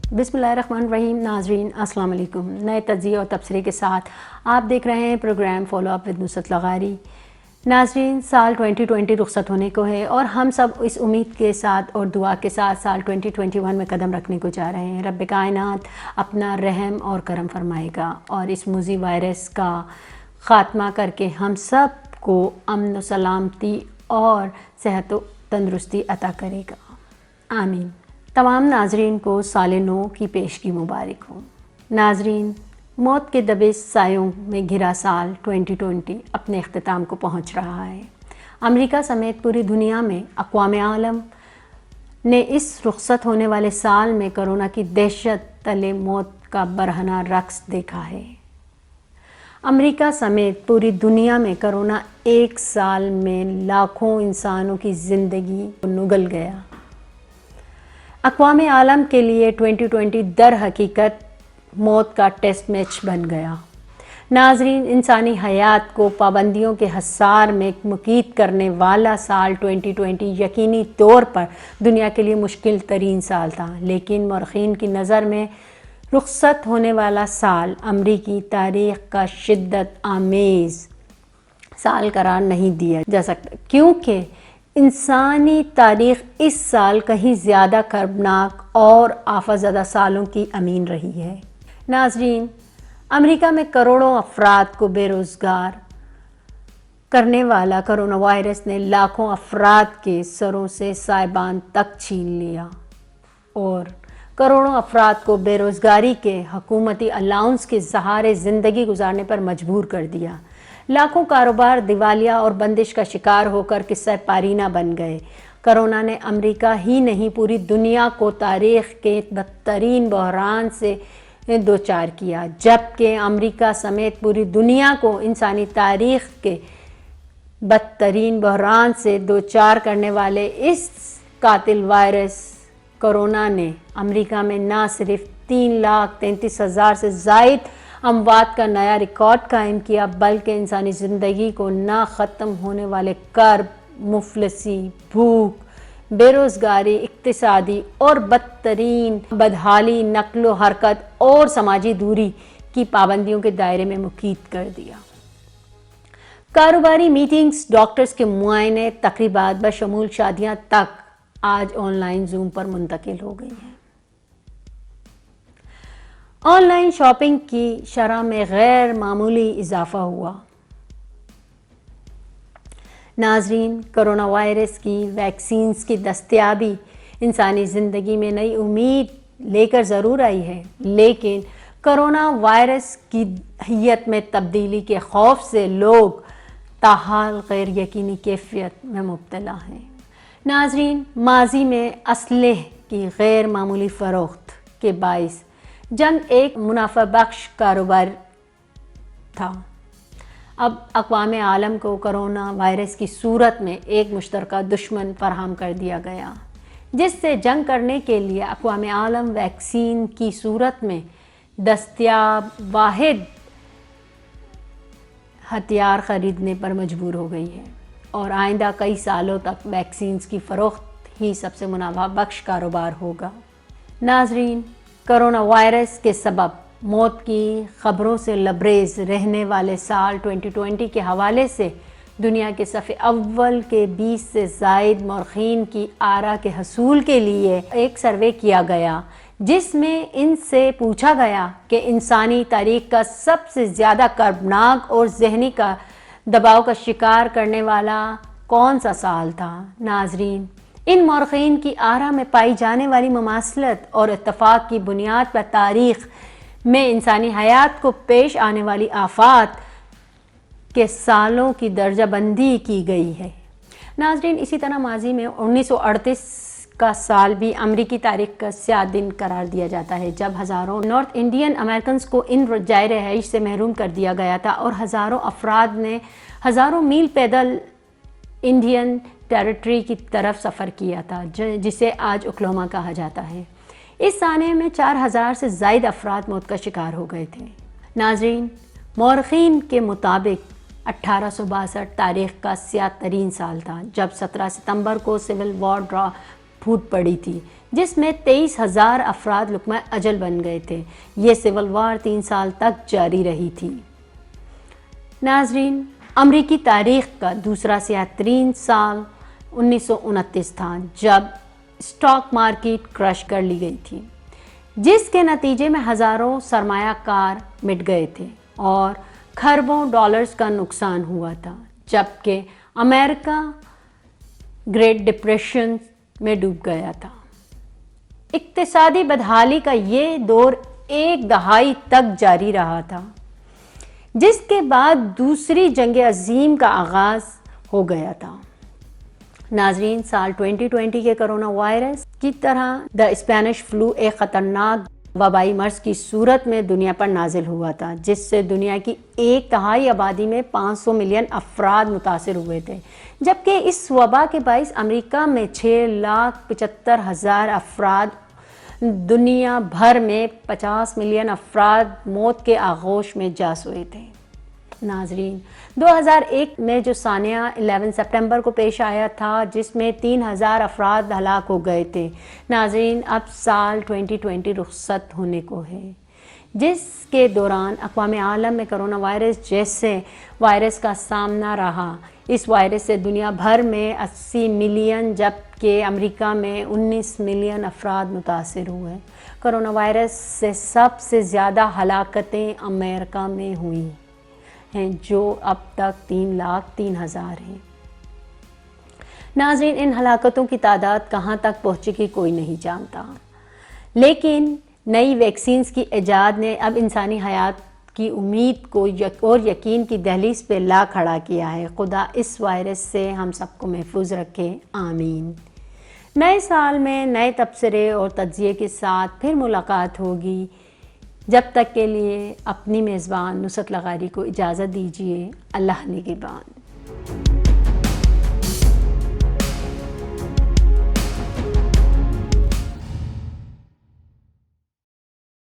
बिस्मिल्लाहिर्रहमानिर्रहीम। नाजरीन अस्सलाम वालेकुम। नए तज्ज़िये और तबसरे के साथ आप देख रहे हैं programme follow up with Nusrat Lagari. नाजरीन, साल 2020 रुखसत होने को है और हम सब इस उम्मीद के साथ और दुआ के साथ साल 2021 में कदम रखने को जा रहे हैं। रब कायनात अपना रहम और करम फरमाएगा और इस मुज़ी वायरस का ख़ात्मा करके हम सब को अमन व सलामती और सेहत व तंदुरुस्ती अता करेगा। आमीन। तमाम नाजरीन को साल नौ की पेशगी मुबारक हो। नाजरीन, मौत के दबे सायों में घिरा साल 2020 अपने अख्तिताम को पहुंच रहा है। अमेरिका समेत पूरी दुनिया में अक़वाम आलम ने इस रुखसत होने वाले साल में कोरोना की दहशत तले मौत का बरहना रक्स देखा है। अमेरिका समेत पूरी दुनिया में कोरोना एक साल में लाखों इंसानों की ज़िंदगी को नुगल गया। अक़वाम आलम के लिए 2020 दर हकीकत मौत का टेस्ट मैच बन गया। नाजरीन, इंसानी हयात को पाबंदियों के हसार में मुक़ीद करने वाला साल 2020 यकीनी तौर पर दुनिया के लिए मुश्किल तरीन साल था, लेकिन मौरख़ीन की नज़र में रुखसत होने वाला साल अमरीकी तारीख़ का शिद्दत आमेज़ साल करार नहीं दिया जा सकता, क्योंकि इंसानी तारीख़ इस साल कहीं ज़्यादा खर्बनाक और आफतज़दा सालों की अमीन रही है। नाजरीन, अमेरिका में करोड़ों अफराद को बेरोज़गार करने वाला कोरोना वायरस ने लाखों अफराद के सरों से साइबान तक छीन लिया और करोड़ों अफराद को बेरोज़गारी के हुकूमती अलाउंस के सहारे ज़िंदगी गुजारने पर मजबूर कर दिया। लाखों कारोबार दिवालिया और बंदिश का शिकार होकर किस्सा पारीना बन गए। कोरोना ने अमेरिका ही नहीं पूरी दुनिया को तारीख़ के बदतरीन बहरान से दो चार किया, जबकि अमेरिका समेत पूरी दुनिया को इंसानी तारीख़ के बदतरीन बहरान से दो चार करने वाले इस कातिल वायरस कोरोना ने अमेरिका में न सिर्फ 3,33,000 से ज़ायद अमवात का नया रिकॉर्ड कायम किया, बल्कि इंसानी ज़िंदगी को ना ख़त्म होने वाले कर्ब, मुफलसी, भूख, बेरोज़गारी, इक्तिसादी और बदतरीन बदहाली, नक्लो हरकत और समाजी दूरी की पाबंदियों के दायरे में मुक़ीद कर दिया। कारोबारी मीटिंग्स, डॉक्टर्स के मुआयने, तकरीबात बशमूल शादियाँ तक आज ऑनलाइन जूम पर मुंतकिल हो गई हैं। ऑनलाइन शॉपिंग की शरह में गैर मामूली इजाफा हुआ। नाजरीन, कोरोना वायरस की वैक्सीन्स की दस्तयाबी इंसानी ज़िंदगी में नई उम्मीद लेकर ज़रूर आई है, लेकिन कोरोना वायरस की हियत में तब्दीली के खौफ से लोग ताहाल गैर यकीनी कैफियत में मुब्तला हैं। नाजरीन, माजी में असलह की गैर मामूली फ़रोख्त के बाइस जंग एक मुनाफा बख्श कारोबार था। अब अक़वाम आलम को कोरोना वायरस की सूरत में एक मुश्तरका दुश्मन फराहम कर दिया गया, जिससे जंग करने के लिए अक़वाम आलम वैक्सीन की सूरत में दस्तयाब वाहिद हथियार ख़रीदने पर मजबूर हो गई है और आइंदा कई सालों तक वैक्सीन्स की फ़रोख्त ही सबसे मुनाफा बख्श कारोबार होगा। नाजरीन, कोरोना वायरस के सबब मौत की ख़बरों से लबरेज़ रहने वाले साल 2020 के हवाले से दुनिया के सफ़े अव्वल के 20 से ज़ायद मौरख़ीन की आरा के हसूल के लिए एक सर्वे किया गया, जिसमें इनसे पूछा गया कि इंसानी तारीख़ का सबसे ज़्यादा कर्बनाक और ज़हनी का दबाव का शिकार करने वाला कौन सा साल था। नाजरीन, इन मौरख़ीन की आरा में पाई जाने वाली ममासलत और इत्तफ़ाक़ की बुनियाद पर तारीख़ में इंसानी हयात को पेश आने वाली आफ़ात के सालों की दर्जा बंदी की गई है। नाजरीन, इसी तरह माजी में 1938 का साल भी अमरीकी तारीख़ का स्याह दिन करार दिया जाता है, जब हज़ारों नॉर्थ इंडियन अमेरिकन्स को इन जाए रहाइश से महरूम कर दिया गया था और हज़ारों अफराद ने हज़ारों मील पैदल इंडियन टेरिटरी की तरफ सफ़र किया था, जिसे आज ओक्लाहोमा कहा जाता है। इस साने में 4,000 से ज़ायद अफराद मौत का शिकार हो गए थे। नाजरीन, मौरख़ीन के मुताबिक 1862 तारीख़ का स्याह तरीन साल था, जब 17 सितंबर को सिविल वॉर ड्रा फूट पड़ी थी, جس میں 23,000 افراد لقمہ اجل بن گئے تھے۔ یہ سول وار 3 سال تک جاری رہی تھی۔ ناظرین، امریکی تاریخ کا دوسرا سیاہ ترین سال 1929 تھا جب اسٹاک مارکیٹ کرش کر لی گئی تھی، جس کے نتیجے میں ہزاروں سرمایہ کار مٹ گئے تھے اور کھربوں ڈالرز کا نقصان ہوا تھا، جبکہ امریکہ گریٹ ڈپریشن میں ڈوب گیا تھا۔ اقتصادی بدحالی کا یہ دور 1 دہائی تک جاری رہا تھا، جس کے بعد دوسری جنگ عظیم کا آغاز ہو گیا تھا۔ ناظرین، سال 2020 کے کرونا وائرس کی طرح دا اسپینش فلو ایک خطرناک وبائی مرض کی صورت میں دنیا پر نازل ہوا تھا، جس سے دنیا کی 1/3 آبادی میں 500 ملین افراد متاثر ہوئے تھے، جبکہ اس وبا کے باعث امریکہ میں 6,75,000 افراد، دنیا بھر میں 50 ملین افراد موت کے آغوش میں جا سوئے تھے۔ ناظرین، 2001 میں جو سانحہ 11 سپٹمبر کو پیش آیا تھا، جس میں 3,000 افراد ہلاک ہو گئے تھے۔ ناظرین، اب سال 2020 رخصت ہونے کو ہے، جس کے دوران اقوام عالم میں کرونا وائرس جیسے وائرس کا سامنا رہا۔ اس وائرس سے دنیا بھر میں 80 ملین جبکہ امریکہ میں 19 ملین افراد متاثر ہوئے۔ کرونا وائرس سے سب سے زیادہ ہلاکتیں امریکہ میں ہوئی ہیں، جو اب تک 3,03,000 ہیں۔ ناظرین، ان ہلاکتوں کی تعداد کہاں تک پہنچے گی کوئی نہیں جانتا، لیکن نئی ویکسینز کی ایجاد نے اب انسانی حیات کی امید کو اور یقین کی دہلیز پہ لا کھڑا کیا ہے۔ خدا اس وائرس سے ہم سب کو محفوظ رکھے، آمین۔ نئے سال میں نئے تبصرے اور تجزیے کے ساتھ پھر ملاقات ہوگی۔ جب تک کے لیے اپنی میزبان نصرت لغاری کو اجازت دیجیے۔ اللہ نگہبان۔